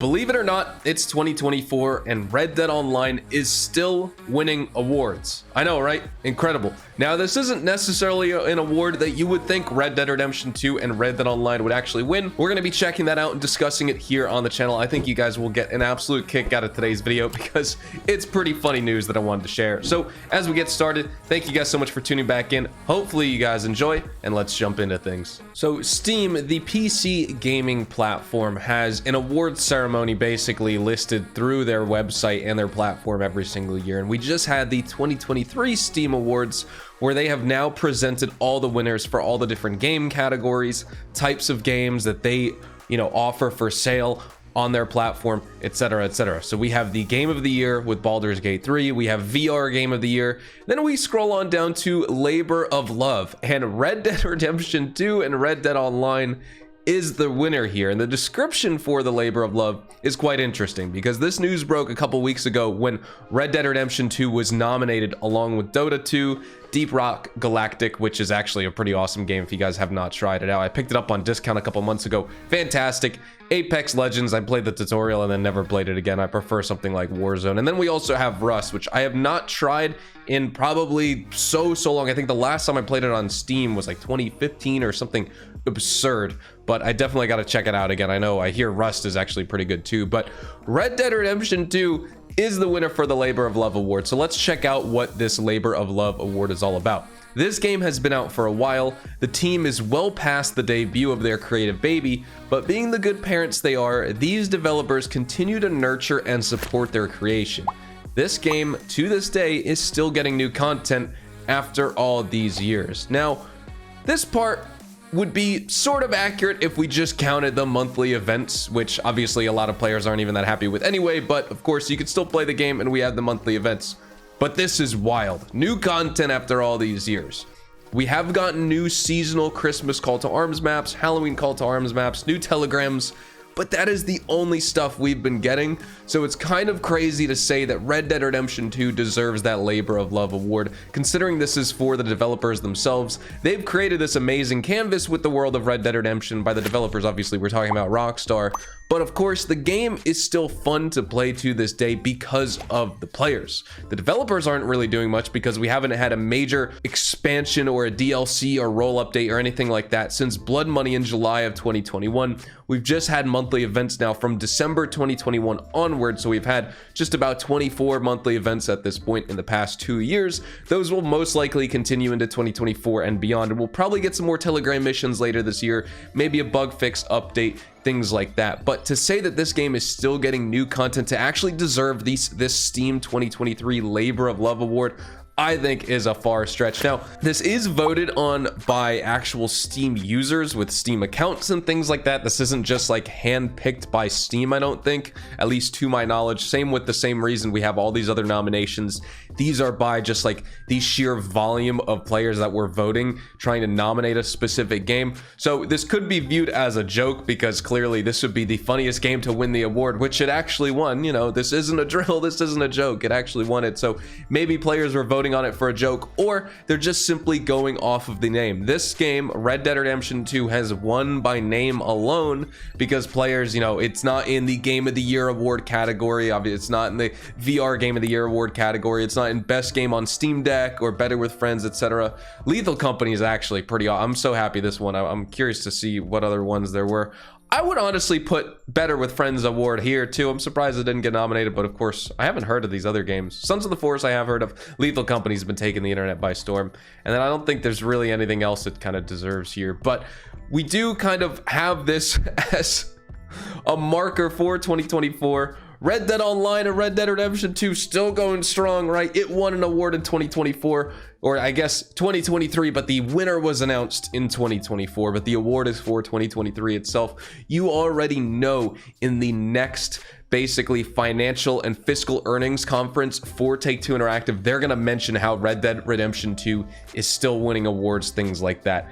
Believe it or not, it's 2024 and Red Dead Online is still winning awards. I know, right? Incredible. Now, this isn't necessarily an award that you would think Red Dead Redemption 2 and Red Dead Online would actually win. We're going to be checking that out and discussing it here on the channel. I think you guys will get an absolute kick out of today's video because it's pretty funny news that I wanted to share. So as we get started, thank you guys so much for tuning back in. Hopefully you guys enjoy, and let's jump into things. So Steam, the PC gaming platform, has an award ceremony basically listed through their website and their platform every single year, and we just had the 2023 Steam Awards, where they have now presented all the winners for all the different game categories, types of games that they offer for sale on their platform, etc., etc. So we have the Game of the Year with Baldur's Gate 3, we have VR Game of the Year, then we scroll on down to Labor of Love, and Red Dead Redemption 2 and Red Dead Online is the winner here. And the description for the Labor of Love is quite interesting because this news broke a couple weeks ago when Red Dead Redemption 2 was nominated along with Dota 2, Deep Rock Galactic, which is actually a pretty awesome game if you guys have not tried it out. I picked it up on discount a couple months ago. Fantastic. Apex Legends, I played the tutorial and then never played it again. I prefer something like Warzone. And then we also have Rust, which I have not tried in probably so long. I think the last time I played it on Steam was like 2015 or something absurd, but I definitely got to check it out again. I hear Rust is actually pretty good too, but Red Dead Redemption 2 is the winner for the Labor of Love Award. So let's check out what this Labor of Love Award is all about. This game has been out for a while. The team is well past the debut of their creative baby, but being the good parents they are, these developers continue to nurture and support their creation. This game, to this day, is still getting new content after all these years. Now, this part would be sort of accurate if we just counted the monthly events, which obviously a lot of players aren't even that happy with anyway, but of course you could still play the game and we have the monthly events. But this is wild. New content after all these years. We have gotten new seasonal Christmas call to arms maps, Halloween call to arms maps, new telegrams, but that is the only stuff we've been getting. So it's kind of crazy to say that Red Dead Redemption 2 deserves that Labor of Love award, considering this is for the developers themselves. They've created this amazing canvas with the world of Red Dead Redemption. By the developers, obviously, we're talking about Rockstar. But of course, the game is still fun to play to this day because of the players. The developers aren't really doing much because we haven't had a major expansion or a DLC or role update or anything like that since Blood Money in July of 2021. We've just had monthly events now from December 2021 onward, so we've had just about 24 monthly events at this point in the past 2 years. Those will most likely continue into 2024 and beyond, and we'll probably get some more Telegram missions later this year, maybe a bug fix update, things like that. But to say that this game is still getting new content to actually deserve this Steam 2023 Labor of Love award, I think is a far stretch. Now, this is voted on by actual Steam users with Steam accounts and things like that. This isn't just like handpicked by Steam, I don't think, at least to my knowledge. Same with the same reason we have all these other nominations. These are by just like the sheer volume of players that were voting, trying to nominate a specific game. So this could be viewed as a joke because clearly this would be the funniest game to win the award, which it actually won. This isn't a drill, this isn't a joke. It actually won it. So maybe players were voting on it for a joke, or they're just simply going off of the name. This game, Red Dead Redemption 2, has won by name alone because players, it's not in the Game of the Year award category. Obviously, it's not in the VR Game of the Year award category. It's not in Best Game on Steam Deck or Better with Friends, etc. Lethal Company is actually pretty awesome. I'm so happy this one. I'm curious to see what other ones there were. I would honestly put Better with Friends award here too. I'm surprised it didn't get nominated, but of course, I haven't heard of these other games. Sons of the Forest I have heard of. Lethal Company's been taking the internet by storm. And then I don't think there's really anything else it kind of deserves here. But we do kind of have this as a marker for 2024. Red Dead Online and Red Dead Redemption 2 still going strong, right? It won an award in 2024, or I guess 2023, but the winner was announced in 2024, but the award is for 2023 itself. You already know in the next basically financial and fiscal earnings conference for Take-Two Interactive, they're going to mention how Red Dead Redemption 2 is still winning awards, things like that.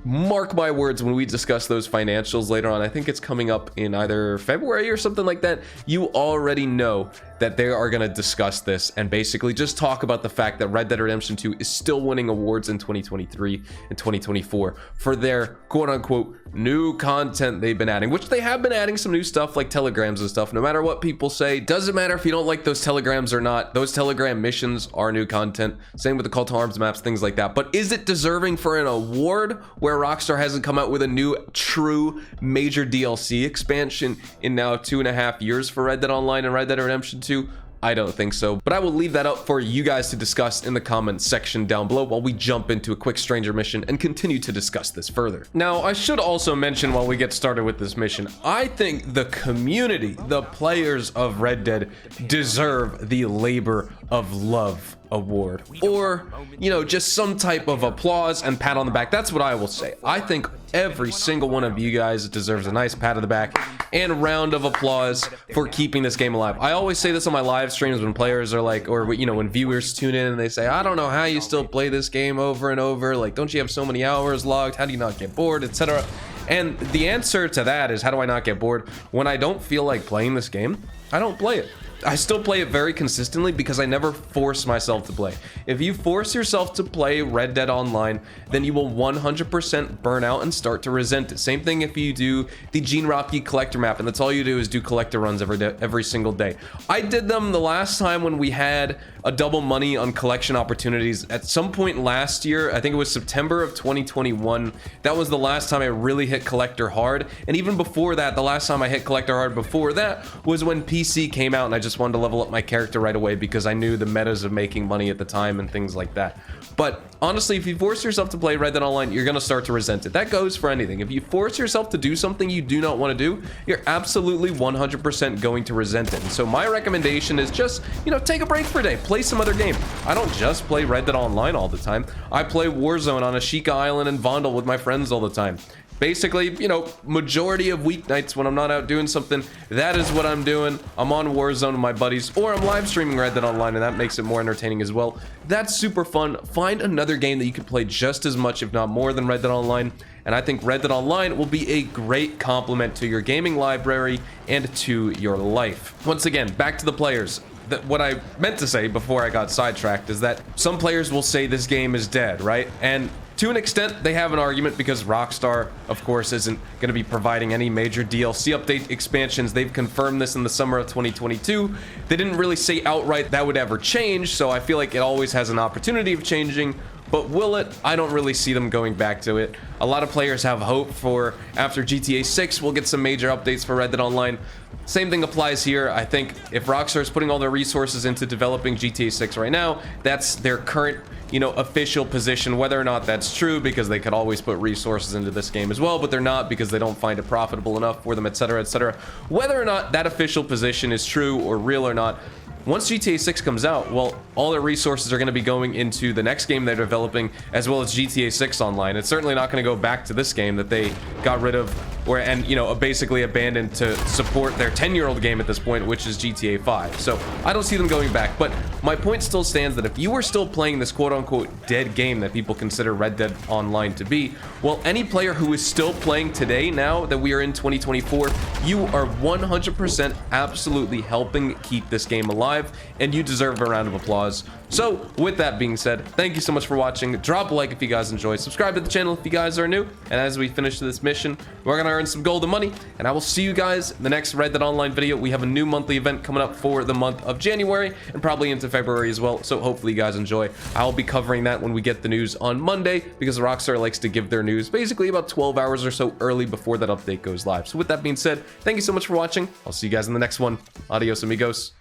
Mark my words, when we discuss those financials later on, I think it's coming up in either February or something like that, you already know that they are going to discuss this and basically just talk about the fact that Red Dead Redemption 2 is still winning awards in 2023 and 2024 for their quote-unquote new content they've been adding, which they have been adding some new stuff like telegrams and stuff. No matter what people say, doesn't matter if you don't like those telegrams or not, those telegram missions are new content. Same with the call to arms maps, things like that. But is it deserving for an award where Rockstar hasn't come out with a new true major DLC expansion in now 2.5 years for Red Dead Online and Red Dead Redemption 2? I don't think so, but I will leave that up for you guys to discuss in the comment section down below while we jump into a quick stranger mission and continue to discuss this further. Now, I should also mention while we get started with this mission, I think the community, the players of Red Dead, deserve the Labor of Love award, or, you know, just some type of applause and pat on the back. That's what I will say. I think every single one of you guys deserves a nice pat on the back and round of applause for keeping this game alive. I always say this on my live streams when players are like, or, you know, when viewers tune in and they say, I don't know how you still play this game over and over, like, don't you have so many hours logged, how do you not get bored, etc. And the answer to that is, how do I not get bored? When I don't feel like playing this game, I don't play it. I still play it very consistently because I never force myself to play. If you force yourself to play Red Dead Online, then you will 100% burn out and start to resent it. Same thing if you do the Gene Rocky collector map, and that's all you do is do collector runs every single day. I did them the last time when we had a double money on collection opportunities at some point last year. I think it was September of 2021. That was the last time I really hit collector hard. And even before that, the last time I hit collector hard before that was when PC came out and I just wanted to level up my character right away because I knew the metas of making money at the time and things like that. But honestly, if you force yourself to play Red Dead Online, you're going to start to resent it. That goes for anything. If you force yourself to do something you do not want to do, you're absolutely 100% going to resent it. And so my recommendation is just, you know, take a break for a day. Play some other game. I don't just play Red Dead Online all the time. I play Warzone on Ashika Island and Vondel with my friends all the time. Basically, you know, majority of weeknights when I'm not out doing something, that is what I'm doing. I'm on Warzone with my buddies, or I'm live streaming Red Dead Online, and that makes it more entertaining as well. That's super fun. Find another game that you can play just as much, if not more, than Red Dead Online, and I think Red Dead Online will be a great complement to your gaming library and to your life. Once again, back to the players. What I meant to say before I got sidetracked is that some players will say this game is dead, right? And to an extent, they have an argument because Rockstar, of course, isn't going to be providing any major DLC update expansions. They've confirmed this in the summer of 2022. They didn't really say outright that would ever change, so I feel like it always has an opportunity of changing. But will it? I don't really see them going back to it. A lot of players have hope for after GTA 6, we'll get some major updates for Red Dead Online. Same thing applies here. I think if Rockstar is putting all their resources into developing GTA 6 right now, that's their current, you know, official position. Whether or not that's true, because they could always put resources into this game as well, but they're not because they don't find it profitable enough for them, etc., etc. Whether or not that official position is true or real or not, once GTA 6 comes out, well, all their resources are going to be going into the next game they're developing, as well as GTA 6 Online. It's certainly not going to go back to this game that they got rid of, and you know, basically abandoned to support their 10-year-old game at this point, which is GTA 5. So I don't see them going back, but my point still stands that if you are still playing this quote-unquote dead game that people consider Red Dead Online to be, well, any player who is still playing today, now that we are in 2024, you are 100% absolutely helping keep this game alive, and you deserve a round of applause. So with that being said, thank you so much for watching. Drop a like if you guys enjoyed, subscribe to the channel if you guys are new, and as we finish this mission, we're gonna earn some golden money, and I will see you guys in the next Red Dead Online video. We have a new monthly event coming up for the month of January and probably into February as well, so hopefully you guys enjoy. I'll be covering that when we get the news on Monday, because Rockstar likes to give their news basically about 12 hours or so early before that update goes live. So with that being said, thank you so much for watching. I'll see you guys in the next one. Adios, amigos.